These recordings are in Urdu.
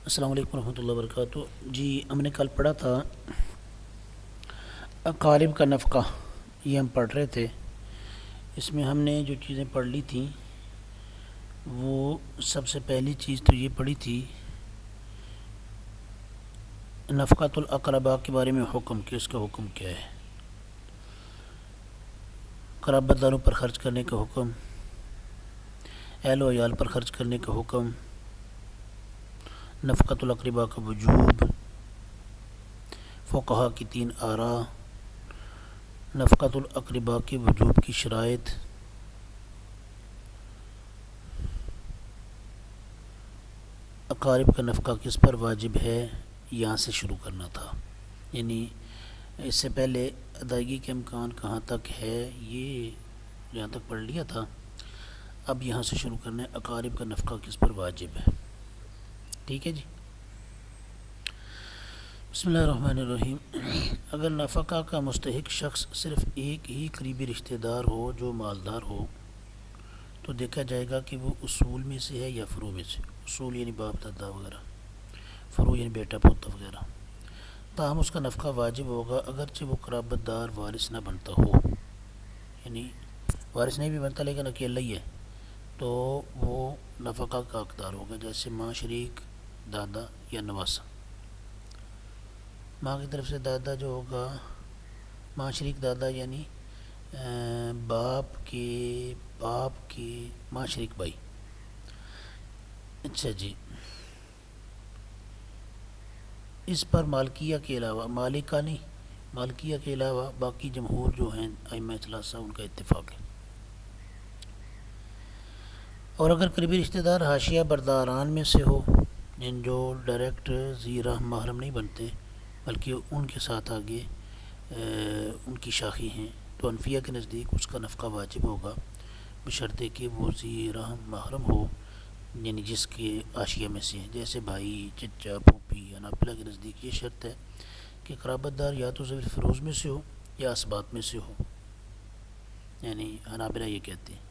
السلام علیکم ورحمۃ اللہ وبرکاتہ۔ جی ہم نے کل پڑھا تھا اقارب کا نفقہ، یہ ہم پڑھ رہے تھے۔ اس میں ہم نے جو چیزیں پڑھ لی تھیں وہ سب سے پہلی چیز تو یہ پڑھی تھی نفقۃ الاقرباء کے بارے میں حکم کہ اس کا حکم کیا ہے، قرابت داروں پر خرچ کرنے کا حکم، اہل و عیال پر خرچ کرنے کا حکم، نفقۃ الاقرباء کا وجوب، فقہا کی 3 آراء، نفقۃ الاقرباء کے وجوب کی شرائط، اقارب کا نفقہ کس پر واجب ہے، یہاں سے شروع کرنا تھا۔ یعنی اس سے پہلے ادائیگی کے امکان کہاں تک ہے یہ یہاں تک پڑھ لیا تھا، اب یہاں سے شروع کرنا ہے اقارب کا نفقہ کس پر واجب ہے۔ ٹھیک ہے جی، بسم اللہ الرحمن الرحیم۔ اگر نفقہ کا مستحق شخص صرف ایک ہی قریبی رشتہ دار ہو جو مالدار ہو تو دیکھا جائے گا کہ وہ اصول میں سے ہے یا فروع میں سے۔ اصول یعنی باپ دادا وغیرہ، فروع یعنی بیٹا پوتا وغیرہ۔ تاہم اس کا نفقہ واجب ہوگا اگرچہ وہ قرابت دار وارث نہ بنتا ہو، یعنی وارث نہیں بھی بنتا لیکن اکیلا ہی ہے تو وہ نفقہ کا حقدار ہوگا، جیسے ماں شریک، دادا یا نواسا۔ ماں کی طرف سے دادا جو ہوگا، ماں شریک دادا یعنی باپ کے ماں شریک بھائی۔ اچھا جی، اس پر مالکیہ کے علاوہ، مالکہ نہیں، مالکیہ کے علاوہ باقی جمہور جو ہیں ائمہ ثلاثہ ان کا اتفاق ہے۔ اور اگر قریبی رشتہ دار حاشیہ برداران میں سے ہو، یعنی جو ڈائریکٹ ذی رحم محرم نہیں بنتے بلکہ ان کے ساتھ آگے ان کی شاخی ہیں، تو حنفیہ کے نزدیک اس کا نفقہ واجب ہوگا بشرطے کہ وہ ذی رحم محرم ہو، یعنی جس کے حاشیہ میں سے ہیں، جیسے بھائی، چچا، پھوپھی۔ حنابلہ کے نزدیک یہ شرط ہے کہ قرابت دار یا تو ذوی الفروض میں سے ہو یا اسباط میں سے ہو، یعنی حنابلہ یہ کہتے ہیں،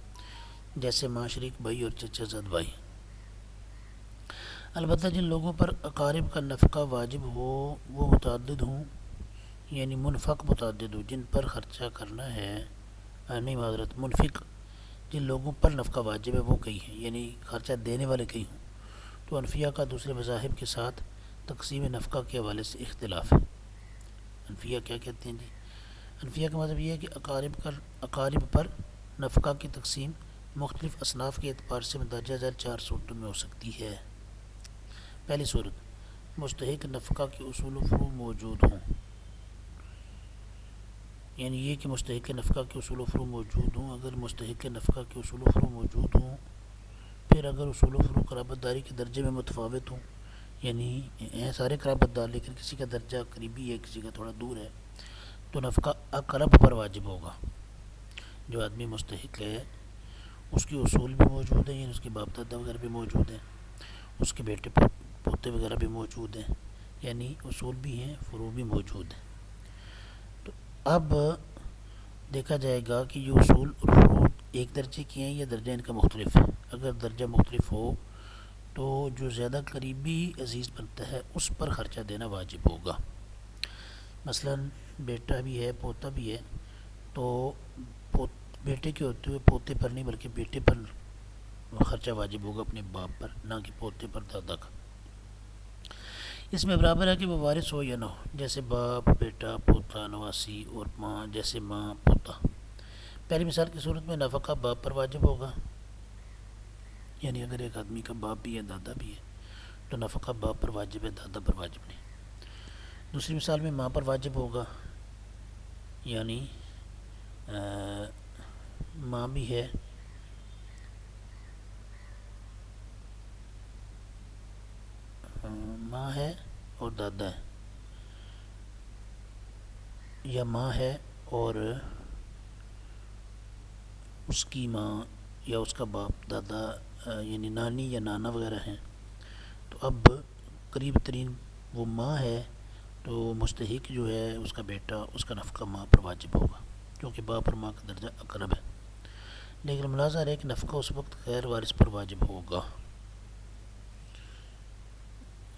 جیسے ماں شریک بھائی اور چچا زاد بھائی۔ البتہ جن لوگوں پر اقارب کا نفقہ واجب ہو وہ متعدد ہوں، یعنی منفق متعدد ہو، جن پر خرچہ کرنا ہے، نہیں معذرت، منفق جن لوگوں پر نفقہ واجب ہے وہ کئی ہیں، یعنی خرچہ دینے والے کئی ہوں، تو حنفیہ کا دوسرے مذاہب کے ساتھ تقسیم نفقہ کے حوالے سے اختلاف ہے۔ حنفیہ کیا کہتے ہیں جی؟ حنفیہ کا مطلب یہ ہے کہ اقارب پر نفقہ کی تقسیم مختلف اصناف کے اعتبار سے مندرجہ ذیل 4 صورتوں میں ہو سکتی ہے۔ پہلی صورت، مستحق نفقہ کے اصول و فروع موجود ہوں، یعنی یہ کہ مستحق نفقہ کے اصول و فروع موجود ہوں۔ اگر مستحق نفقہ کے اصول و فروع موجود ہوں، پھر اگر اصول و فروع قرابت داری کے درجے میں متفاوت ہوں، یعنی ہیں سارے قرابت دار لیکن کسی کا درجہ قریبی ہے کسی کا تھوڑا دور ہے، تو نفقہ اقرب پر واجب ہوگا۔ جو آدمی مستحق ہے اس کے اصول بھی موجود ہیں، یعنی اس کے باپ دادا وغیرہ بھی موجود ہیں، اس کے بیٹے پوتے وغیرہ بھی موجود ہیں، یعنی اصول بھی ہیں، فروع بھی موجود ہیں۔ تو اب دیکھا جائے گا کہ یہ اصول اور فروع ایک درجے کے ہیں یا درجہ ان کا مختلف ہے۔ اگر درجہ مختلف ہو تو جو زیادہ قریبی عزیز بنتا ہے اس پر خرچہ دینا واجب ہوگا۔ مثلا بیٹا بھی ہے، پوتا بھی ہے، تو بیٹے کے ہوتے ہوئے پوتے پر نہیں بلکہ بیٹے پر خرچہ واجب ہوگا اپنے باپ پر، نہ کہ پوتے پر دادا کا۔ اس میں برابر ہے کہ وہ وارث ہو یا نہ ہو، جیسے باپ، بیٹا، پوتا، نواسی، اور ماں، جیسے ماں، پوتا۔ پہلی مثال کی صورت میں نفقہ باپ پر واجب ہوگا، یعنی اگر ایک آدمی کا باپ بھی ہے دادا بھی ہے تو نفقہ باپ پر واجب ہے، دادا پر واجب نہیں۔ دوسری مثال میں ماں پر واجب ہوگا، یعنی ماں بھی ہے ماں ہے اور دادا ہے، یا ماں ہے اور اس کی ماں یا اس کا باپ دادا یعنی نانی یا نانا وغیرہ ہیں، تو اب قریب ترین وہ ماں ہے تو مستحق جو ہے اس کا بیٹا، اس کا نفقہ ماں پر واجب ہوگا کیونکہ باپ اور ماں کا درجہ اقرب ہے۔ لیکن ملاحظہ ہے کہ نفقہ اس وقت غیر وارث پر واجب ہوگا۔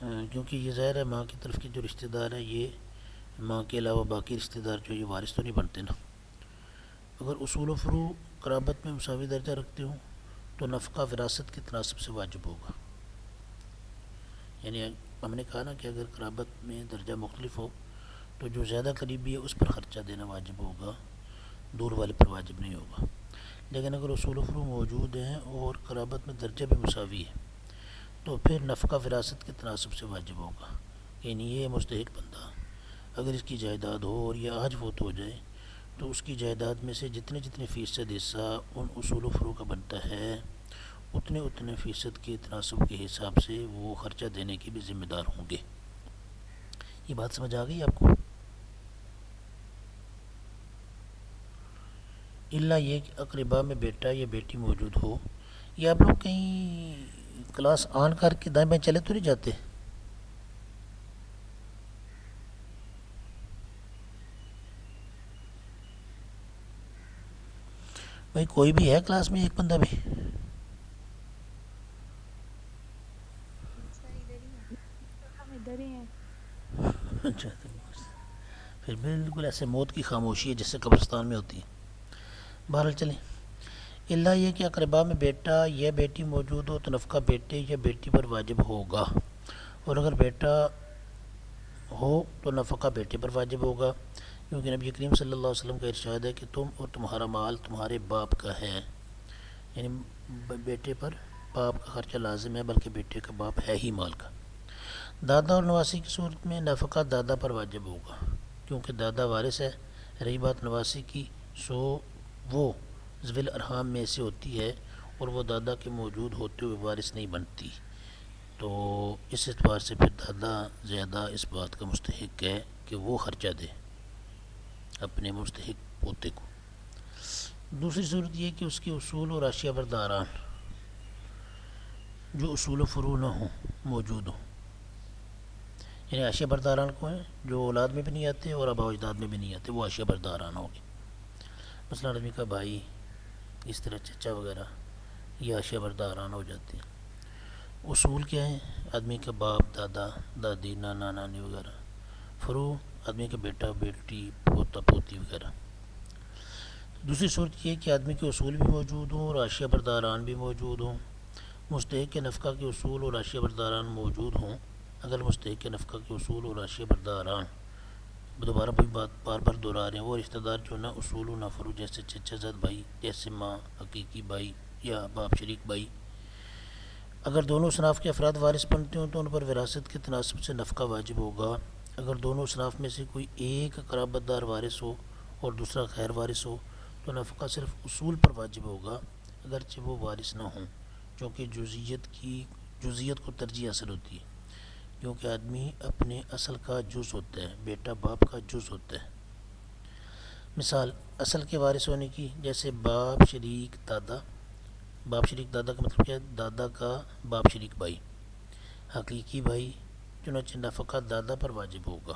کیونکہ یہ ظاہر ہے ماں کی طرف کے جو رشتہ دار ہیں یہ ماں کے علاوہ باقی رشتہ دار جو یہ وارث تو نہیں بنتے نا۔ اگر اصول و فروع قرابت میں مساوی درجہ رکھتے ہوں تو نفقہ وراثت کے تناسب سے واجب ہوگا۔ یعنی ہم نے کہا نا کہ اگر قرابت میں درجہ مختلف ہو تو جو زیادہ قریبی ہے اس پر خرچہ دینا واجب ہوگا، دور والے پر واجب نہیں ہوگا۔ لیکن اگر اصول و فروع موجود ہیں اور قرابت میں درجہ بھی مساوی ہے تو پھر نفقہ وراثت کے تناسب سے واجب ہوگا۔ یعنی یہ مستحق بندہ اگر اس کی جائیداد ہو اور یہ آج فوت ہو جائے تو اس کی جائیداد میں سے جتنے جتنے فیصد حصہ ان اصول و فروع کا بنتا ہے اتنے فیصد کے تناسب کے حساب سے وہ خرچہ دینے کے بھی ذمہ دار ہوں گے۔ یہ بات سمجھ آ گئی آپ کو؟ الا یہ کہ اقربا میں بیٹا یا بیٹی موجود ہو۔ یہ آپ لوگ کہیں کلاس آن کر کے دائیں بائیں چلے تو نہیں جاتے؟ بھائی کوئی بھی ہے کلاس میں، ایک بندہ بھی؟ ہم ادھر ہی ہیں۔ اچھا، پھر بالکل ایسے موت کی خاموشی ہے جس سے قبرستان میں ہوتی ہے۔ بہرحال چلیں، اللہ یہ کہ اقربا میں بیٹا یا بیٹی موجود ہو تو نفقہ بیٹے یا بیٹی پر واجب ہوگا، اور اگر بیٹا ہو تو نفقہ بیٹے پر واجب ہوگا، کیونکہ نبی کریم صلی اللہ علیہ وسلم کا ارشاد ہے کہ تم اور تمہارا مال تمہارے باپ کا ہے۔ یعنی بیٹے پر باپ کا خرچہ لازم ہے، بلکہ بیٹے کا باپ ہے ہی مال کا۔ دادا اور نواسی کی صورت میں نفقہ دادا پر واجب ہوگا، کیونکہ دادا وارث ہے۔ رہی بات نواسی کی، سو وہ ذوی الارحام میں سے ہوتی ہے اور وہ دادا کے موجود ہوتے ہوئے وارث نہیں بنتی، تو اس اعتبار سے پھر دادا زیادہ اس بات کا مستحق ہے کہ وہ خرچہ دے اپنے مستحق پوتے کو۔ دوسری صورت یہ کہ اس کے اصول اور اشیاء برداران جو اصول و فروع نہ ہوں موجود ہوں، یعنی اشیاء برداران کو ہیں جو اولاد میں بھی نہیں آتے اور آباء و اجداد میں بھی نہیں آتے، وہ اشیاء برداران ہوں گے۔ مثلا آدمی کا بھائی، اس طرح چچا وغیرہ، یہ اشیاء برداران ہو جاتے ہیں۔ اصول کیا ہیں؟ آدمی کا باپ، دادا، دادی، نانا، نانی وغیرہ۔ فروع آدمی کا بیٹا، بیٹی، پوتا، پوتی وغیرہ۔ دوسری صورت یہ ہے کہ آدمی کے اصول بھی موجود ہوں اور اشیاء برداران بھی موجود ہوں۔ مستحق کے نفقہ کے اصول اور اشیاء برداران موجود ہوں۔ اگر مستحق کے نفقہ کے اصول اور اشیاء برداران، دوبارہ وہی بات بار بار دہرا رہے ہیں، وہ رشتہ دار جو نہ اصول و نہ فروع، جیسے چچا زاد بھائی، جیسے ماں، حقیقی بھائی یا باپ شریک بھائی، اگر دونوں اصناف کے افراد وارث بنتے ہوں تو ان پر وراثت کے تناسب سے نفقہ واجب ہوگا۔ اگر دونوں اصناف میں سے کوئی ایک قرابت دار وارث ہو اور دوسرا غیر وارث ہو تو نفقہ صرف اصول پر واجب ہوگا، اگرچہ وہ وارث نہ ہوں، چونکہ جزئیت کو ترجیح حاصل ہوتی ہے، کیونکہ آدمی اپنے اصل کا جز ہوتا ہے، بیٹا باپ کا جز ہوتا ہے۔ مثال اصل کے وارث ہونے کی، جیسے باپ شریک دادا۔ باپ شریک دادا کا مطلب کیا ہے؟ دادا کا باپ شریک بھائی، حقیقی بھائی، چنانچہ نفقہ دادا پر واجب ہوگا،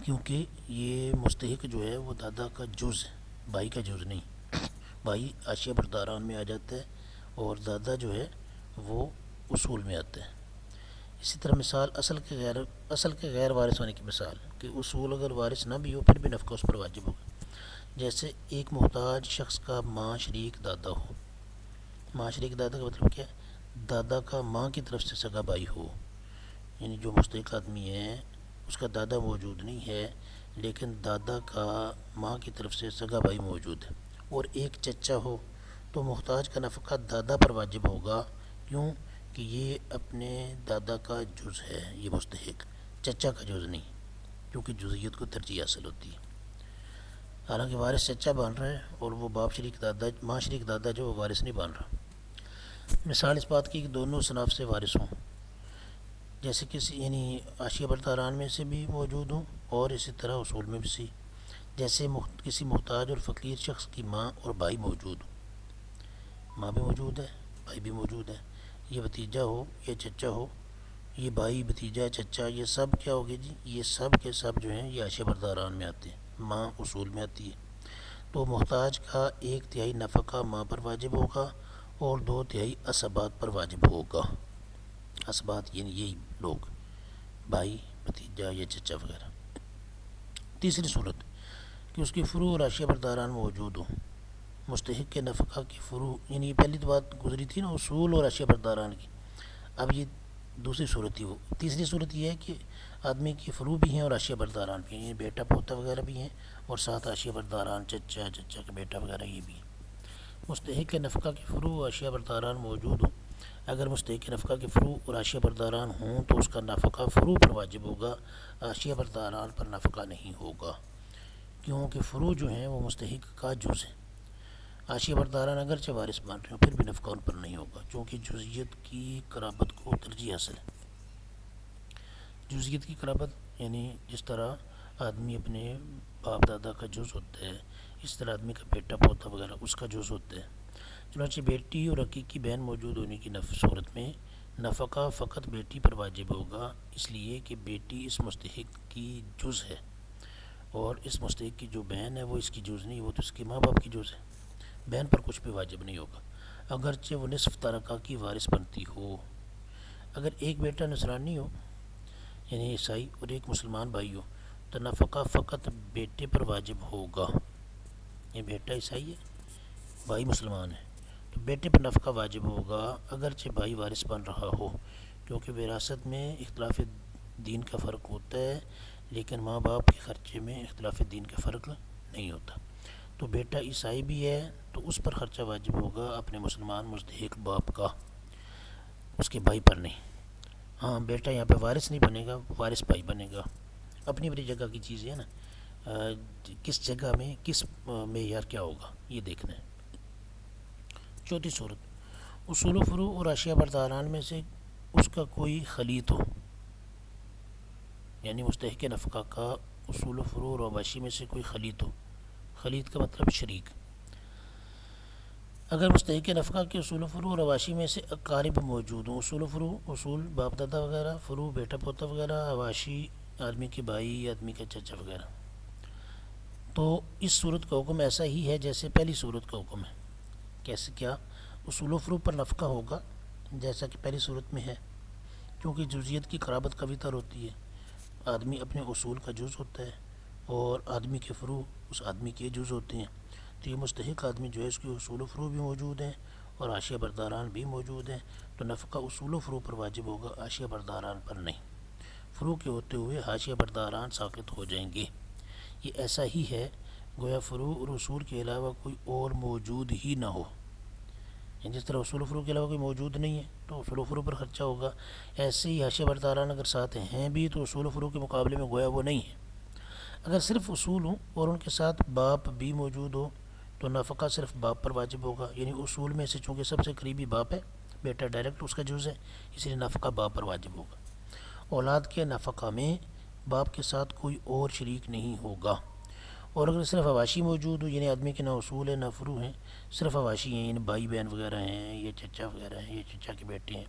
کیونکہ یہ مستحق جو ہے وہ دادا کا جز ہے، بھائی کا جز نہیں۔ بھائی اشیاء برداران میں آ جاتا ہے اور دادا جو ہے وہ اصول میں آتا ہے۔ اسی طرح مثال اصل کے غیر وارث ہونے کی مثال کہ اصول اگر وارث نہ بھی ہو پھر بھی نفقہ اس پر واجب ہوگا، جیسے ایک محتاج شخص کا ماں شریک دادا ہو۔ ماں شریک دادا کا مطلب کیا ہے؟ دادا کا ماں کی طرف سے سگا بھائی ہو، یعنی جو مستحق آدمی ہے اس کا دادا موجود نہیں ہے لیکن دادا کا ماں کی طرف سے سگا بھائی موجود ہے، اور ایک چچا ہو تو محتاج کا نفقہ دادا پر واجب ہوگا، کیوں کہ یہ اپنے دادا کا جز ہے، یہ مستحق، چچا کا جز نہیں، کیونکہ جزئیت کو ترجیح حاصل ہوتی ہے۔ حالانکہ وارث چچا بن رہا ہے اور وہ باپ شریک دادا، ماں شریک دادا جو وہ وارث نہیں بن رہا۔ مثال اس بات کی کہ دونوں اصناف سے وارث ہوں، جیسے کسی یعنی اشیاء برداران میں سے بھی موجود ہوں اور اسی طرح اصول میں بھی سی، جیسے کسی محتاج اور فقیر شخص کی ماں اور بھائی موجود ہوں، ماں بھی موجود ہے، بھائی بھی موجود ہے، یہ بھتیجا ہو یا چچا ہو، یہ بھائی، بھتیجا، چچا، یہ سب کیا ہو گئے جی؟ یہ سب کے سب جو ہیں یہ اشیاء برداران میں آتے ہیں، ماں اصول میں آتی ہے، تو محتاج کا 1/3 نفقہ ماں پر واجب ہوگا اور 2/3 اسبات پر واجب ہوگا۔ اسبات یعنی یہی لوگ، بھائی، بھتیجا یا چچا وغیرہ۔ تیسری صورت کہ اس کی فروع اور اشیاء برداران موجود ہوں، مستحق کے نفقہ کی فروع، یعنی پہلی تو بات گزری تھی نا اصول اور اشیاء برداران کی، اب یہ دوسری صورت تھی وہ۔ تیسری صورت یہ ہے کہ آدمی کی فروع بھی ہیں اور اشیاء برداران بھی ہیں، یعنی بیٹا پوتا وغیرہ بھی ہیں اور ساتھ اشیاء برداران، چچا، چچا کا بیٹا وغیرہ یہ بھی ہیں۔ مستحق کے نفقہ کی فروع اور اشیاء برداران موجود ہوں، اگر مستحق کے نفقہ کی فروع اور اشیاء برداران ہوں تو اس کا نفقہ فروع پر واجب ہوگا، اشیاء برداران پر نفقہ نہیں ہوگا، کیونکہ فروع جو ہیں وہ مستحق کا جز ہیں۔ اشیاء برداران اگرچہ وارث بن رہے ہوں پھر بھی نفقہ ان پر نہیں ہوگا، چونکہ جزئیت کی قرابت کو ترجیح حاصل ہے۔ جزئیت کی قرابت یعنی جس طرح آدمی اپنے باپ دادا کا جز ہوتا ہے، اس طرح آدمی کا بیٹا پوتا وغیرہ اس کا جز ہوتا ہے۔ چنانچہ بیٹی اور حقیقی بہن موجود ہونے کی صورت میں نفقہ فقط بیٹی پر واجب ہوگا، اس لیے کہ بیٹی اس مستحق کی جز ہے، اور اس مستحق کی جو بہن ہے وہ اس کی جز نہیں، وہ تو اس کے ماں باپ کی جز ہے۔ بہن پر کچھ بھی واجب نہیں ہوگا اگرچہ وہ نصف ترکہ کی وارث بنتی ہو۔ اگر ایک بیٹا نصرانی ہو یعنی عیسائی اور ایک مسلمان بھائی ہو تو نفقہ فقط بیٹے پر واجب ہوگا، یہ بیٹا عیسائی ہے، بھائی مسلمان ہے تو بیٹے پر نفقہ واجب ہوگا اگرچہ بھائی وارث بن رہا ہو، کیونکہ وراثت میں اختلاف دین کا فرق ہوتا ہے لیکن ماں باپ کے خرچے میں اختلاف دین کا فرق نہیں ہوتا۔ تو بیٹا عیسائی بھی ہے تو اس پر خرچہ واجب ہوگا اپنے مسلمان مستحق باپ کا، اس کے بھائی پر نہیں۔ ہاں بیٹا یہاں پہ وارث نہیں بنے گا، وارث بھائی بنے گا، اپنی اپنی جگہ کی چیز ہے نا، کس جگہ میں کس معیار کیا ہوگا یہ دیکھنا ہے۔ چوتھی صورت اصول و فروع اور اشیاء برداران میں سے اس کا کوئی خلیط ہو، یعنی مستحق نفقہ کا اصول و فروع اور مواشی میں سے کوئی خلیط ہو، خلیط کا مطلب شریک۔ اگر مستحق نفقہ کے اصول و فروع اور حواشی میں سے اقارب موجود ہوں، اصول و فروع اصول باپ دادا وغیرہ، فروع بیٹا پوتا وغیرہ، حواشی آدمی کے بھائی، آدمی کا چچا وغیرہ، تو اس صورت کا حکم ایسا ہی ہے جیسے پہلی صورت کا حکم ہے۔ کیسے کیا؟ اصول و فروع پر نفقہ ہوگا جیسا کہ پہلی صورت میں ہے، کیونکہ جزئیت کی قرابت قوی تر ہوتی ہے، آدمی اپنے اصول کا جز ہوتا ہے اور آدمی کے فروع اس آدمی کے جز ہوتے ہیں، تو یہ مستحق آدمی جو ہے اس کی اصول و فروع بھی موجود ہیں اور اشیاء برداران بھی موجود ہیں، تو نفقہ اصول و فروع پر واجب ہوگا، اشیاء برداران پر نہیں۔ فروع کے ہوتے ہوئے اشیاء برداران ساقط ہو جائیں گے۔ یہ ایسا ہی ہے گویا فروع اور اصول کے علاوہ کوئی اور موجود ہی نہ ہو، یعنی جس طرح اصول و فروع کے علاوہ کوئی موجود نہیں ہے تو اصول و فروع پر خرچہ ہوگا، ایسے ہی اشیاء برداران اگر ساتھ ہیں بھی تو اصول و فروع کے مقابلے میں گویا وہ نہیں ہے۔ اگر صرف اصول ہوں اور ان کے ساتھ باپ بھی موجود ہو تو نفقہ صرف باپ پر واجب ہوگا، یعنی اصول میں سے چونکہ سب سے قریبی باپ ہے، بیٹا ڈائریکٹ اس کا جز ہے، اس لیے نفقہ باپ پر واجب ہوگا۔ اولاد کے نفقہ میں باپ کے ساتھ کوئی اور شریک نہیں ہوگا، اور اگر صرف حواشی موجود ہو یعنی آدمی کے نہ اصول ہے نہ فروع ہیں، صرف حواشی ہیں یعنی بھائی بہن وغیرہ ہیں، یہ چچا وغیرہ ہیں، یہ چچا کے بیٹے ہیں،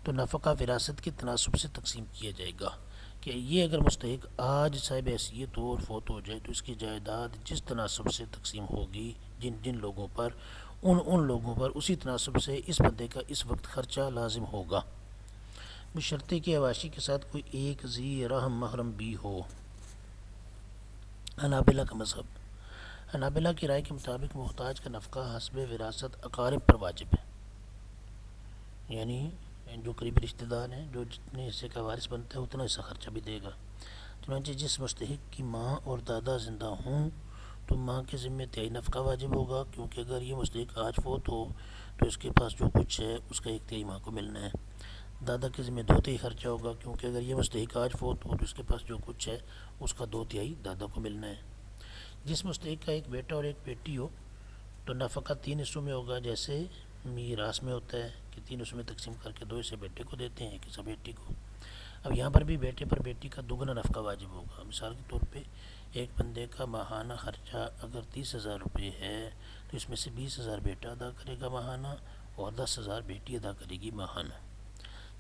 تو نفقہ وراثت کے تناسب سے تقسیم کیا جائے گا کہ یہ اگر مستحق آج صاحب حیثیت ہو اور فوت ہو جائے تو اس کی جائیداد جس تناسب سے تقسیم ہوگی جن جن لوگوں پر، ان لوگوں پر اسی تناسب سے اس بندے کا اس وقت خرچہ لازم ہوگا، بشرطے کہ حواشی کے ساتھ کوئی ایک ذی رحم محرم بھی ہو۔ حنابلہ کا مذہب، حنابلہ کی رائے کے مطابق محتاج کا نفقہ حسب وراثت اقارب پر واجب ہے، یعنی جو قریبی رشتہ دار ہیں جو جتنے حصے کا وارث بنتا ہے اتنا حصہ خرچہ بھی دے گا۔ چنانچہ جس مستحق کی ماں اور دادا زندہ ہوں تو ماں کے ذمہ تہائی نفقہ واجب ہوگا، کیونکہ اگر یہ مستحق آج فوت ہو تو اس کے پاس جو کچھ ہے اس کا ایک تہائی ماں کو ملنا ہے۔ دادا کے ذمہ 2 تہائی خرچہ ہوگا، کیونکہ اگر یہ مستحق آج فوت ہو تو اس کے پاس جو کچھ ہے اس کا 2 تہائی دادا کو ملنا ہے۔ جس مستحق کا ایک بیٹا اور ایک بیٹی ہو تو نفقہ 3 حصوں میں ہوگا، جیسے میراث میں ہوتا ہے کہ 3 حصوں میں تقسیم کر کے 2 حصے بیٹے کو دیتے ہیں، 1 حصہ بیٹی کو۔ اب یہاں پر بھی بیٹے پر بیٹی کا دگنا نفقہ واجب ہوگا۔ مثال کے طور پہ ایک بندے کا ماہانہ خرچہ اگر 30,000 روپے ہے تو اس میں سے 20,000 بیٹا ادا کرے گا ماہانہ اور 10,000 بیٹی ادا کرے گی ماہانہ۔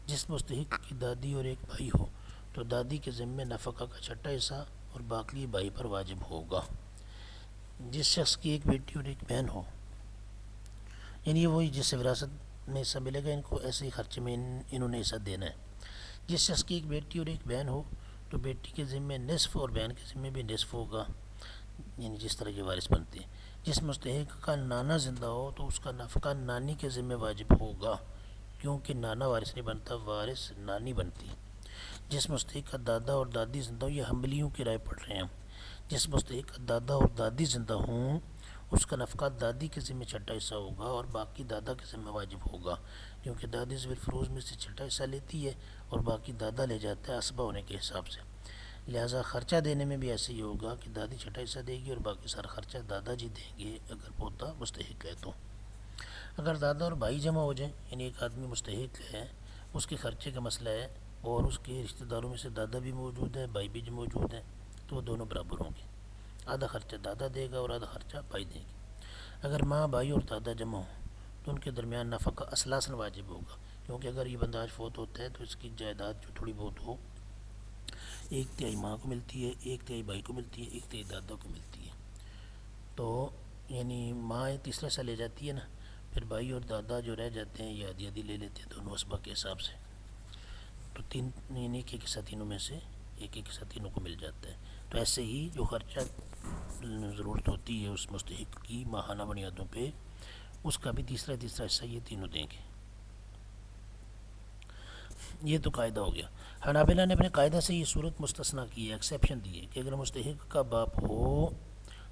جس مستحق کی دادی اور ایک بھائی ہو تو دادی کے ذمے نفقہ کا 6واں حصہ اور باقی بھائی پر واجب ہوگا۔ جس شخص کی ایک بیٹی اور ایک بہن ہو، یعنی وہی جس سے وراثت میں حصہ ملے گا ان کو، ایسے ہی خرچے میں انہوں نے حصہ دینا ہے۔ جس شخص کی ایک بیٹی اور ایک بہن ہو تو بیٹی کے ذمے نصف اور بہن کے ذمے بھی نصف ہوگا، یعنی جس طرح یہ وارث بنتے ہیں۔ جس مستحق کا نانا زندہ ہو تو اس کا نفقہ نانی کے ذمے واجب ہوگا، کیونکہ نانا وارث نہیں بنتا، وارث نانی بنتی۔ جس مستحق کا دادا اور دادی زندہ ہو، یہ حنبلیوں کی رائے پڑھ رہے ہیں ہم۔ جس مستحق کا دادا اور دادی زندہ ہوں اس کا نفقہ دادی کے ذمے چھٹا حصہ ہوگا اور باقی دادا کے ذمے واجب ہوگا، کیونکہ دادی ذوی الفروض میں سے چھٹا حصہ لیتی ہے اور باقی دادا لے جاتا ہے عصبہ ہونے کے حساب سے۔ لہٰذا خرچہ دینے میں بھی ایسے ہی ہوگا کہ دادی چھٹا حصہ دے گی اور باقی سارا خرچہ دادا جی دیں گے اگر پوتا مستحق ہے تو۔ اگر دادا اور بھائی جمع ہو جائیں، یعنی ایک آدمی مستحق ہے، اس کے خرچے کا مسئلہ ہے اور اس کے رشتہ داروں میں سے دادا بھی موجود ہے، بھائی بھی موجود ہیں، تو وہ دونوں برابر ہوں گے۔ آدھا خرچہ دادا دے گا اور آدھا خرچہ بھائی دیں گے۔ اگر ماں بھائی اور دادا جمع ہوں تو ان کے درمیان نفقہ اثلاثاً واجب ہوگا، کیونکہ اگر یہ بندہ آج فوت ہوتا ہے تو اس کی جائیداد جو تھوڑی بہت ہو، ایک تہائی ماں کو ملتی ہے، ایک تہائی بھائی کو ملتی ہے، ایک تہائی دادا کو ملتی ہے۔ تو یعنی ماں ایک تیسرا حصہ لے جاتی ہے نا، پھر بھائی اور دادا جو رہ جاتے ہیں یہ آدھی آدھی لے لیتے ہیں دونوں اسبا کے حساب سے، تو تین یعنی ایک حصہ تینوں میں سے ایک حصہ تینوں کو مل جاتا ہے۔ تو ایسے ہی جو خرچہ ضرورت ہوتی ہے اس مستحق کی ماہانہ بنیادوں پہ، اس کا بھی تیسرا حصہ یہ تینوں دیں گے۔ یہ تو قاعدہ ہو گیا۔ حنابلہ نے اپنے قاعدہ سے یہ صورت مستثنیٰ کی ہے، ایکسیپشن دی ہے کہ اگر مستحق کا باپ ہو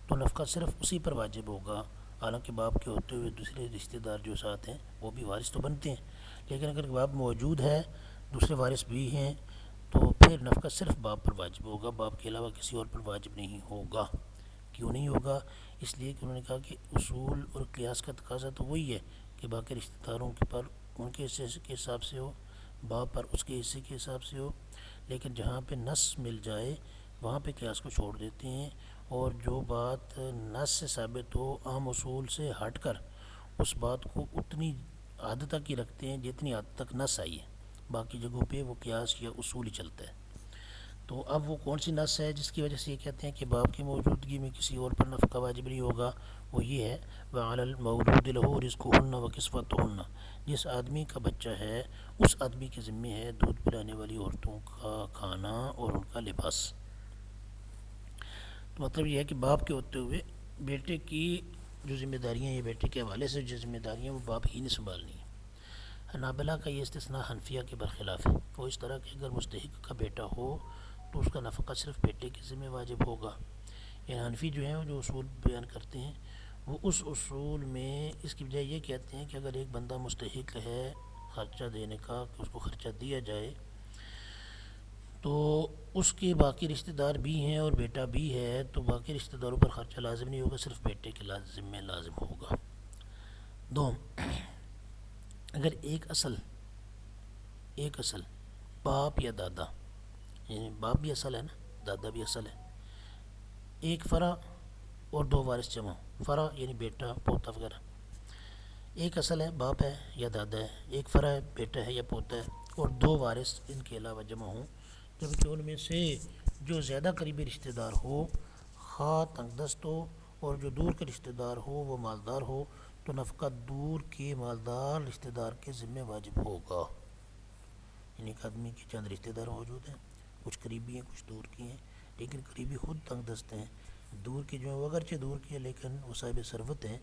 تو نفقہ صرف اسی پر واجب ہوگا، حالانکہ باپ کے ہوتے ہوئے دوسرے رشتہ دار جو ساتھ ہیں وہ بھی وارث تو بنتے ہیں، لیکن اگر باپ موجود ہے دوسرے وارث بھی ہیں تو پھر نفقہ صرف باپ پر واجب ہوگا، باپ کے علاوہ کسی اور پر واجب نہیں ہوگا۔ کیوں نہیں ہوگا؟ اس لیے کہ انہوں نے کہا کہ اصول اور قیاس کا تقاضا تو وہی ہے کہ باقی رشتہ داروں کے پر ان کے حصے کے حساب سے ہو، باپ پر اس کے حصے کے حساب سے ہو، لیکن جہاں پہ نص مل جائے وہاں پہ قیاس کو چھوڑ دیتے ہیں، اور جو بات نص سے ثابت ہو عام اصول سے ہٹ کر اس بات کو اتنی حد تک ہی رکھتے ہیں جتنی حد تک نص آئی ہے، باقی جگہوں پہ وہ قیاس یا اصول ہی چلتا ہے۔ تو اب وہ کون سی نص ہے جس کی وجہ سے یہ کہتے ہیں کہ باپ کی موجودگی میں کسی اور پر نفقہ واجب نہیں ہوگا؟ وہ یہ ہے وَعَلَى الْمَوْلُودِ لَهُ رِزْقُهُنَّ وَكِسْوَتُهُنَّ، جس آدمی کا بچہ ہے اس آدمی کے ذمے ہے دودھ پلانے والی عورتوں کا کھانا اور ان کا لباس۔ تو مطلب یہ ہے کہ باپ کے ہوتے ہوئے بیٹے کی جو ذمہ داریاں ہیں، یہ بیٹے کے حوالے سے جو ذمہ داریاں وہ باپ ہی نے سنبھالنی ہیں۔ حنابلہ کا یہ استثناء حنفیہ کے برخلاف ہے، وہ اس طرح کہ اگر مستحق کا بیٹا ہو تو اس کا نفقہ صرف بیٹے کے ذمہ واجب ہوگا۔ یعنی حنفی جو ہیں وہ جو اصول بیان کرتے ہیں وہ اس اصول میں اس کی بجائے یہ کہتے ہیں کہ اگر ایک بندہ مستحق ہے خرچہ دینے کا کہ اس کو خرچہ دیا جائے تو اس کے باقی رشتہ دار بھی ہیں اور بیٹا بھی ہے، تو باقی رشتہ داروں پر خرچہ لازم نہیں ہوگا، صرف بیٹے کے ذمہ لازم ہوگا۔ دوم، اگر ایک اصل باپ یا دادا، یعنی باپ بھی اصل ہے نا، دادا بھی اصل ہے، ایک فرع اور دو وارث جمع، فرع یعنی بیٹا پوتا وغیرہ، ایک اصل ہے باپ ہے یا دادا ہے، ایک فرع ہے بیٹا ہے یا پوتا ہے، اور دو وارث ان کے علاوہ جمع ہوں، جبکہ ان میں سے جو زیادہ قریبی رشتہ دار ہو خواہ تنگ دست ہو اور جو دور کے رشتہ دار ہو وہ مالدار ہو، تو نفقہ دور کے مالدار رشتہ دار کے ذمہ واجب ہوگا۔ یعنی ایک آدمی کے چند رشتہ دار موجود ہیں، کچھ قریبی ہیں کچھ دور کی ہیں، لیکن قریبی خود تنگ دست ہیں، دور کے جو ہیں وہ اگرچہ دور کے ہیں لیکن وہ صاحب ثروت ہیں،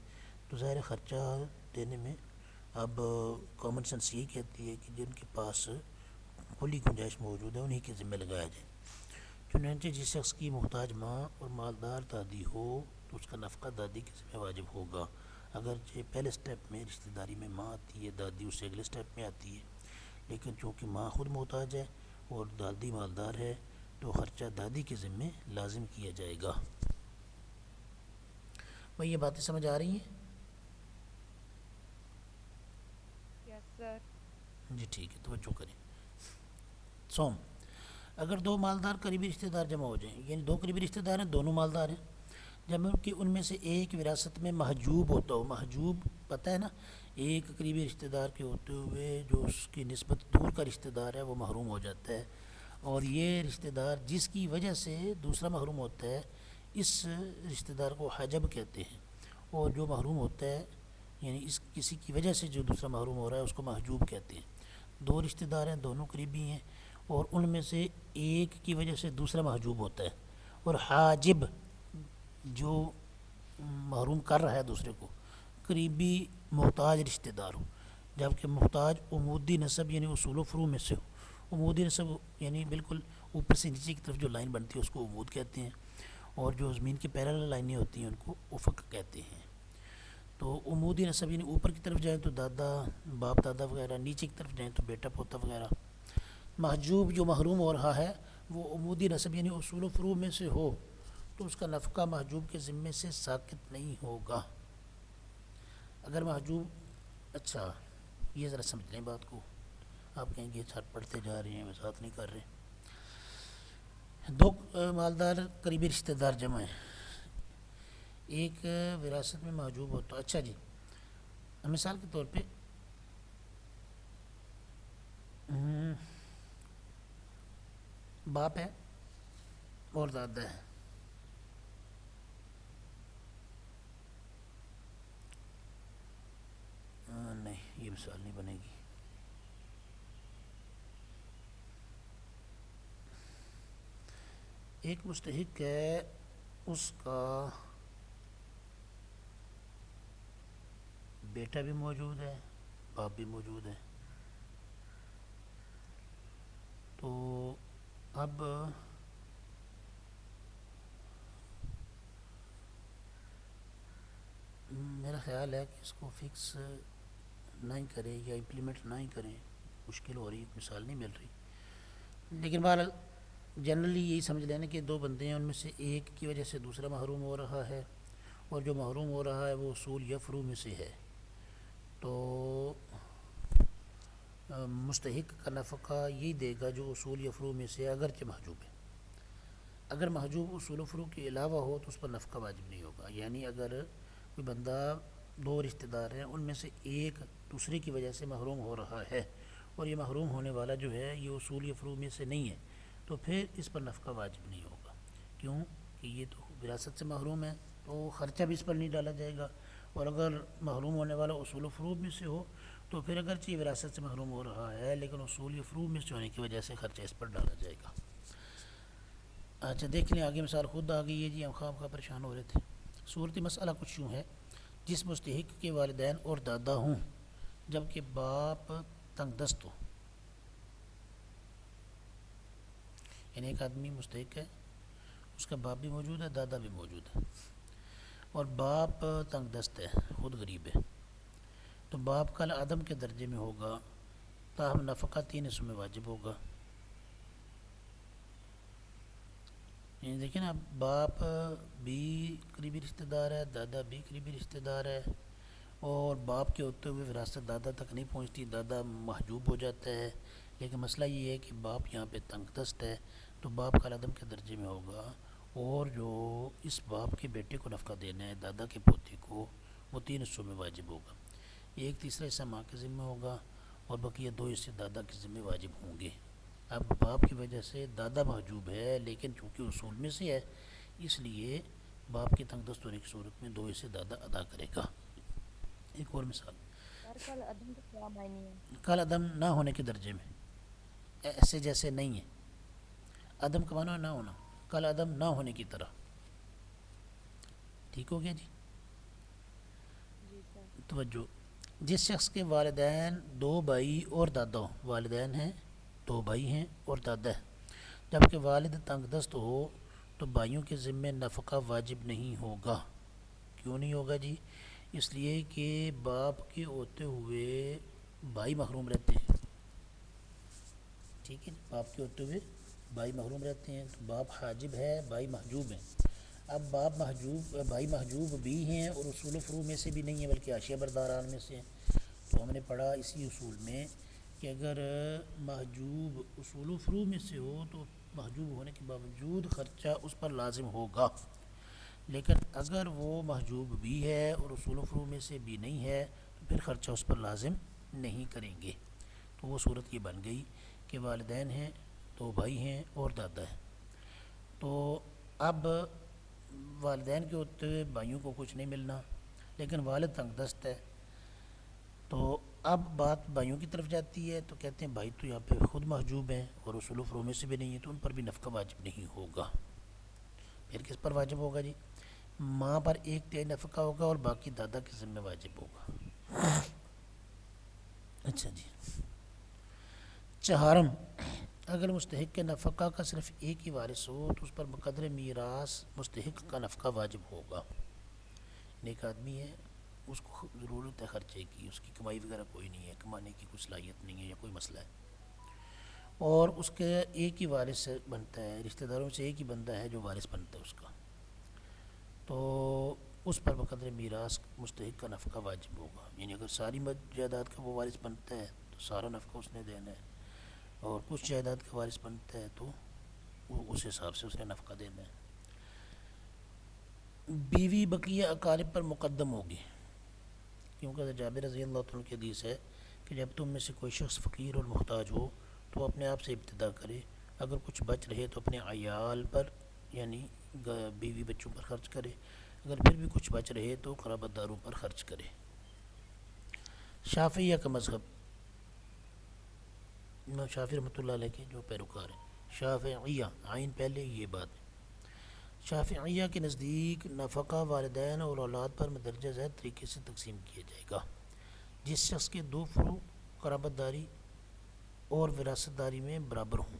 تو ظاہر خرچہ دینے میں اب کامن سینس یہی کہتی ہے کہ جن کے پاس کھلی گنجائش موجود ہے انہی کے ذمہ لگایا جائے۔ چنانچہ جس شخص کی محتاج ماں اور مالدار دادی ہو تو اس کا نفقہ دادی کے ذمہ واجب ہوگا، اگرچہ پہلے سٹیپ میں رشتہ داری میں ماں آتی ہے، دادی اس سے اگلے سٹیپ میں آتی ہے، لیکن چونکہ ماں خود محتاج ہے اور دادی مالدار ہے تو خرچہ دادی کے ذمہ لازم کیا جائے گا۔ بھئی یہ باتیں سمجھ آ رہی ہیں؟ یس سر۔ جی ٹھیک ہے، توجہ کریں۔ سوم، اگر دو مالدار قریبی رشتہ دار جمع ہو جائیں، یعنی دو قریبی رشتہ دار ہیں دونوں مالدار ہیں، جب کہ ان میں سے ایک وراثت میں محجوب ہوتا ہو، محجوب پتہ ہے نا، ایک قریبی رشتہ دار کے ہوتے ہوئے جو اس کی نسبت دور کا رشتہ دار ہے وہ محروم ہو جاتا ہے، اور یہ رشتہ دار جس کی وجہ سے دوسرا محروم ہوتا ہے اس رشتہ دار کو حجب کہتے ہیں، اور جو محروم ہوتا ہے یعنی اس کسی کی وجہ سے جو دوسرا محروم ہو رہا ہے اس کو محجوب کہتے ہیں. دو رشتہ دار ہیں, دونوں قریبی ہیں, اور ان میں سے ایک کی وجہ سے دوسرا محجوب ہوتا ہے. اور حاجب جو محروم کر رہا ہے دوسرے کو, قریبی محتاج رشتہ دار ہو, جبکہ محتاج عمودی نسب یعنی اصول و فروع میں سے ہو. عمودی نسب یعنی بالکل اوپر سے نیچے کی طرف جو لائن بنتی ہے اس کو عمود کہتے ہیں, اور جو زمین کی پیرالل لائنیں ہوتی ہیں ان کو افق کہتے ہیں. تو عمودی نسب یعنی اوپر کی طرف جائیں تو دادا باپ دادا وغیرہ, نیچے کی طرف جائیں تو بیٹا پوتا وغیرہ. محجوب جو محروم ہو رہا ہے وہ عمودی نسب یعنی اصول و فروع میں سے ہو تو اس کا نفقہ محجوب کے ذمے سے ساقط نہیں ہوگا. اگر محجوب, اچھا یہ ذرا سمجھ لیں بات کو, آپ کہیں گے چھٹ پڑھتے جا رہے ہیں وضاحت نہیں کر رہے. دو مالدار قریبی رشتہ دار جمع ہیں, ایک وراثت میں محجوب ہوتا. اچھا جی, مثال کے طور پہ باپ ہے اور دادا ہے. نہیں, یہ مثال نہیں بنے گی. ایک مستحق ہے, اس کا بیٹا بھی موجود ہے, باپ بھی موجود ہے. تو اب میرا خیال ہے کہ اس کو فکس نہ ہی کریں یا امپلیمنٹ نہ ہی کریں, مشکل ہو رہی ہے, مثال نہیں مل رہی. لیکن بہرحال جنرلی یہی سمجھ لینا کہ دو بندے ہیں, ان میں سے ایک کی وجہ سے دوسرا محروم ہو رہا ہے, اور جو محروم ہو رہا ہے وہ اصول یا فروع میں سے ہے. تو مستحق کا نفقہ یہی دے گا جو اصول یا فروع میں سے اگرچہ محجوب ہے. اگر محجوب اصول و فروع کے علاوہ ہو تو اس پر نفقہ واجب نہیں ہوگا. یعنی اگر کوئی بندہ, دو رشتہ دار ہیں, ان میں سے ایک دوسرے کی وجہ سے محروم ہو رہا ہے, اور یہ محروم ہونے والا جو ہے یہ اصول یا فروع میں سے نہیں ہے, تو پھر اس پر نفقہ واجب نہیں ہوگا. کیوں کہ یہ تو وراثت سے محروم ہے, تو خرچہ بھی اس پر نہیں ڈالا جائے گا. اور اگر محروم ہونے والا اصول و فروع میں سے ہو تو پھر اگرچہ یہ وراثت سے محروم ہو رہا ہے لیکن اصول یا فروع میں سے ہونے کی وجہ سے خرچہ اس پر ڈالا جائے گا. اچھا دیکھ لیں آگے, مثال خود آ گئی ہے جی, ہم خواب کا پریشان ہو رہے تھے. صورت مسئلہ کچھ یوں ہے, جس مستحق کے والدین اور دادا ہوں جبکہ باپ تنگ دست ہو. یعنی ایک آدمی مستحق ہے, اس کا باپ بھی موجود ہے, دادا بھی موجود ہے, اور باپ تنگ دست ہے, خود غریب ہے. تو باپ کل عدم کے درجے میں ہوگا, تاہم نفقہ 3 حصوں میں واجب ہوگا. یعنی دیکھیں نا, باپ بھی قریبی رشتہ دار ہے, دادا بھی قریبی رشتہ دار ہے, اور باپ کے ہوتے ہوئے وراثت دادا تک نہیں پہنچتی, دادا محجوب ہو جاتا ہے. لیکن مسئلہ یہ ہے کہ باپ یہاں پہ تنگ دست ہے, تو باپ کل عدم کے درجے میں ہوگا, اور جو اس باپ کے بیٹے کو نفقہ دینا ہے دادا کے پوتے کو, وہ 3 حصوں میں واجب ہوگا. ایک تیسرا حصہ ماں کے ذمہ ہوگا, اور بقیہ 2 حصے دادا کے ذمہ واجب ہوں گے. اب باپ کی وجہ سے دادا محجوب ہے, لیکن چونکہ اصول میں سے ہے اس لیے باپ کے تنگ دست ہونے کی صورت میں 2 حصے دادا ادا کرے گا. ایک اور مثال, سر کل عدم کے کیا معنی ہے؟ کل عدم نہ ہونے کے درجے میں, ایسے جیسے نہیں ہے. عدم کا معنی نہ ہونا, کل عدم نہ ہونے کی طرح. ٹھیک ہو گیا جی. جی سر. توجہ, جس شخص کے والدین 2 بھائی اور دادا ہوں, والدین ہیں 2 بھائی ہیں اور دادا ہے, جبکہ والد تنگ دست ہو تو بھائیوں کے ذمے نفقہ واجب نہیں ہوگا. کیوں نہیں ہوگا جی؟ اس لیے کہ باپ کے ہوتے ہوئے بھائی محروم رہتے ہیں. ٹھیک ہے, باپ کے ہوتے ہوئے بھائی محروم رہتے ہیں, تو باپ حاجب ہے, بھائی محجوب ہیں. اب باپ محجوب, بھائی محجوب بھی ہیں اور اصول و فروع میں سے بھی نہیں ہیں بلکہ حاشیہ برداران میں سے ہیں. تو ہم نے پڑھا اسی اصول میں کہ اگر محجوب اصول و فروع میں سے ہو تو محجوب ہونے کے باوجود خرچہ اس پر لازم ہوگا, لیکن اگر وہ محجوب بھی ہے اور اصول و فروع میں سے بھی نہیں ہے تو پھر خرچہ اس پر لازم نہیں کریں گے. تو وہ صورت یہ بن گئی کہ والدین ہیں, 2 بھائی ہیں اور دادا ہے. تو اب والدین کے ہوتے ہوئے بھائیوں کو کچھ نہیں ملنا, لیکن والد تنگ دست ہے, تو اب بات بھائیوں کی طرف جاتی ہے، تو کہتے ہیں بھائی تو یہاں پہ خود محجوب ہیں اور اصول و فروع میں سے بھی نہیں ہے، تو ان پر بھی نفقہ واجب نہیں ہوگا۔ پھر کس پر واجب ہوگا جی؟ ماں پر ایک تہائی نفقہ ہوگا اور باقی دادا کے ذمہ واجب ہوگا۔ اچھا جی، چہارم، اگر مستحق کے نفقہ کا صرف ایک ہی وارث ہو تو اس پر بقدر میراث مستحق کا نفقہ واجب ہوگا۔ ایک آدمی ہے، اس کو ضرورت ہے خرچے کی، اس کی کمائی وغیرہ کوئی نہیں ہے، کمانے کی کوئی صلاحیت نہیں ہے یا کوئی مسئلہ ہے، اور اس کے ایک ہی وارث بنتا ہے، رشتہ داروں سے ایک ہی بندہ ہے جو وارث بنتا ہے اس کا، تو اس پر بقدر میراث مستحق کا نفقہ واجب ہوگا۔ یعنی اگر ساری جائیداد کا وہ وارث بنتا ہے تو سارا نفقہ اس نے دینا ہے، اور کچھ جائیداد کا وارث بنتا ہے تو وہ اس حساب سے اس نے نفقہ دینا ہے۔ بیوی بقیہ اقارب پر مقدم ہوگی، کیونکہ جابر رضی اللہ عنہ کی حدیث ہے کہ جب تم میں سے کوئی شخص فقیر اور محتاج ہو تو اپنے آپ سے ابتدا کرے، اگر کچھ بچ رہے تو اپنے عیال پر یعنی بیوی بچوں پر خرچ کرے، اگر پھر بھی کچھ بچ رہے تو قرابت داروں پر خرچ کرے۔ شافعیہ کا مذہب، امام شافعی رحمۃ اللہ علیہ کے جو پیروکار ہیں، شافعیہ عین پہلے یہ بات ہے، شافعیہ کے نزدیک نفقہ والدین اور اولاد پر مدرجہ ذیل طریقے سے تقسیم کیا جائے گا۔ جس شخص کے دو فروع قرابت داری اور وراثت داری میں برابر ہوں،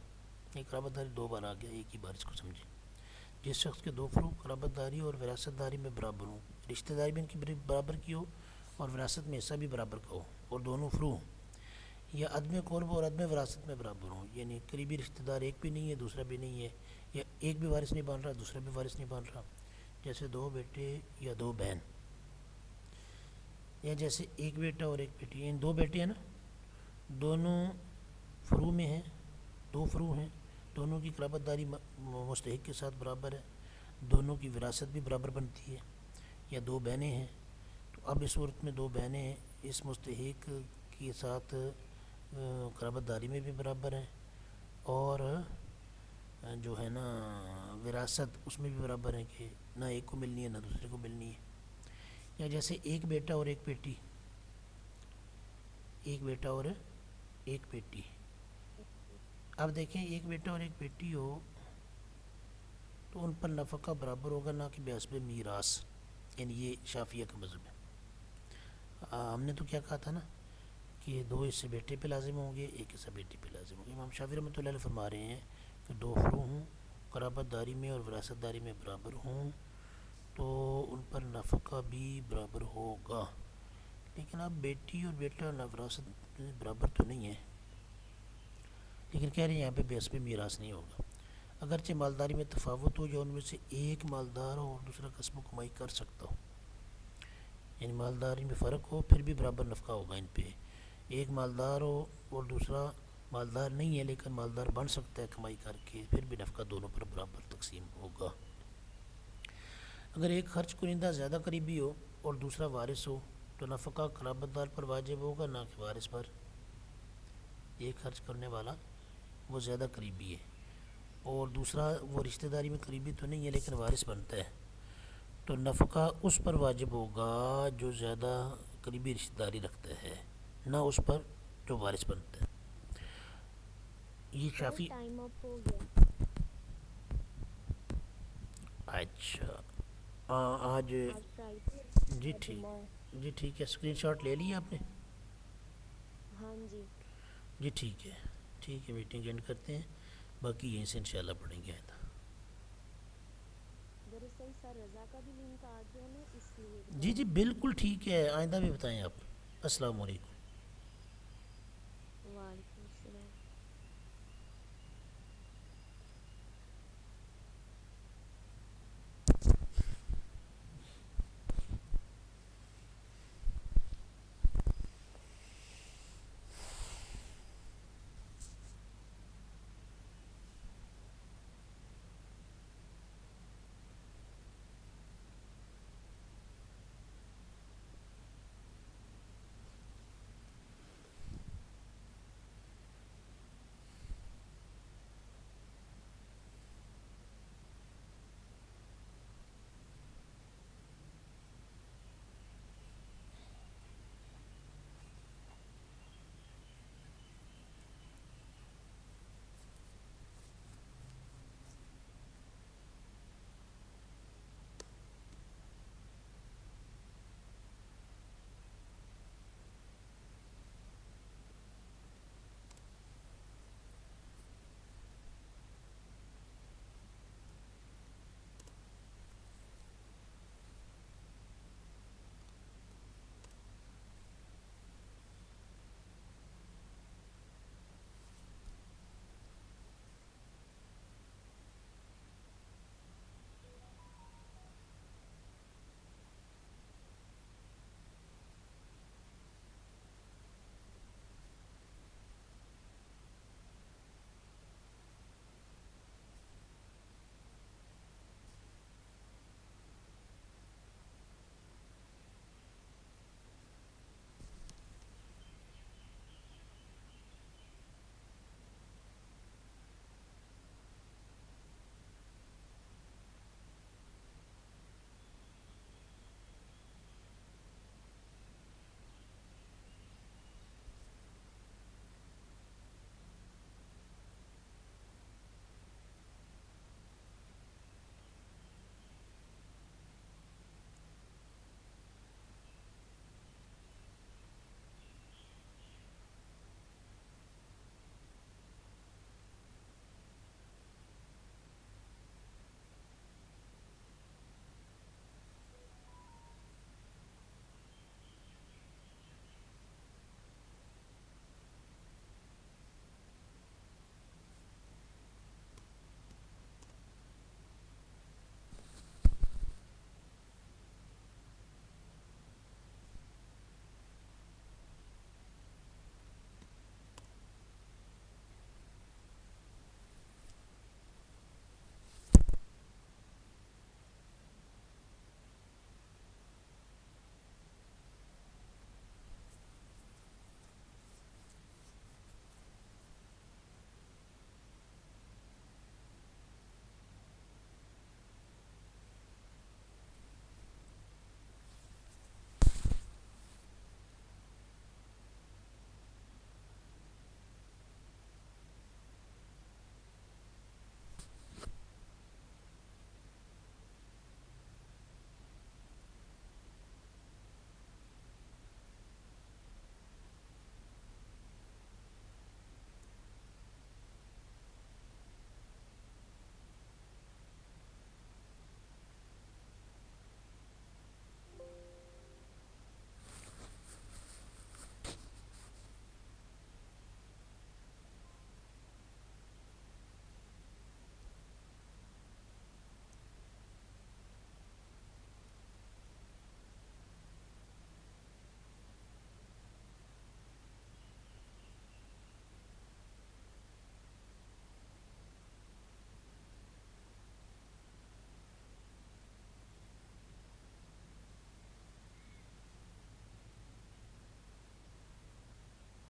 یہ قرابت داری دو بار آ گیا، ایک ہی بار اس کو سمجھیں، جس شخص کے دو فروع قرابت داری اور وراثت داری میں برابر ہوں، رشتہ داری بھی ان کی برابر کی ہو اور وراثت میں حصہ بھی برابر کا ہو، اور دونوں فروع یا عدم قرب اور عدم وراثت میں برابر ہوں، یعنی قریبی رشتہ دار ایک بھی نہیں ہے دوسرا بھی نہیں ہے، یا ایک بھی وارث نہیں بن رہا دوسرا بھی وارث نہیں بن رہا، جیسے دو بیٹے یا دو بہن، یا جیسے ایک بیٹا اور ایک بیٹی، یعنی دو بیٹے ہیں نا، دونوں فروع میں ہیں، دو فروع ہیں، دونوں کی قرابت داری مستحق کے ساتھ برابر ہے، دونوں کی وراثت بھی برابر بنتی ہے، یا دو بہنیں ہیں، تو اب اس صورت میں دو بہنیں ہیں، اس مستحق کے ساتھ قرابت داری میں بھی برابر ہیں، اور جو ہے نا وراثت اس میں بھی برابر ہے کہ نہ ایک کو ملنی ہے نہ دوسرے کو ملنی ہے، یا جیسے ایک بیٹا اور ایک بیٹی، ایک بیٹا اور ایک بیٹی، اب دیکھیں ایک بیٹا اور ایک بیٹی ہو تو ان پر نفقہ برابر ہوگا، نہ کہ بحسب میراث، یعنی یہ شافعیہ کا مذہب ہے۔ ہم نے تو کیا کہا تھا نا کہ دو حصے بیٹے پہ لازم ہوں گے، ایک حصہ بیٹی پہ لازم ہوگا۔ امام شافعی رحمۃ اللہ علیہ فرما رہے ہیں کہ دو فروع ہوں، قرابت داری میں اور وراثت داری میں برابر ہوں تو ان پر نفقہ بھی برابر ہوگا، لیکن اب بیٹی اور بیٹا وراثت میں برابر تو نہیں ہے، لیکن کہہ رہے ہیں یہاں پہ بحسب میراث نہیں ہوگا، اگرچہ مالداری میں تفاوت ہو یا ان میں سے ایک مالدار ہو اور دوسرا کسب و کمائی کر سکتا ہو، یعنی مالداری میں فرق ہو پھر بھی برابر نفقہ ہوگا ان پہ، ایک مالدار ہو اور دوسرا مالدار نہیں ہے لیکن مالدار بن سکتا ہے کمائی کر کے، پھر بھی نفقہ دونوں پر برابر تقسیم ہوگا۔ اگر ایک خرچ کنندہ زیادہ قریبی ہو اور دوسرا وارث ہو تو نفقہ قرابت دار پر واجب ہوگا نہ کہ وارث پر۔ ایک خرچ کرنے والا وہ زیادہ قریبی ہے اور دوسرا وہ رشتہ داری میں قریبی تو نہیں ہے لیکن وارث بنتا ہے، تو نفقہ اس پر واجب ہوگا جو زیادہ قریبی رشتہ داری رکھتا ہے، نہ اس پر جو وارث بنتا ہے۔ یہ سر شافی، ٹائم اپ ہو گیا۔ اچھا آج، آج فرائیڈے جی اور جمعہ ہے۔ ٹھیک، جی ٹھیک ہے، اسکرین شاٹ لے لیا آپ نے؟ ہاں جی، جی ٹھیک ہے، ٹھیک ہے، میٹنگ اینڈ کرتے ہیں، باقی یہیں سے انشاءاللہ پڑھیں گے آئندہ۔ دراصل سر رضا کا بھی لنک آ گیا نا، اس لیے جی بتایا۔ جی بالکل ٹھیک ہے، آئندہ بھی بتائیں آپ۔ السلام علیکم۔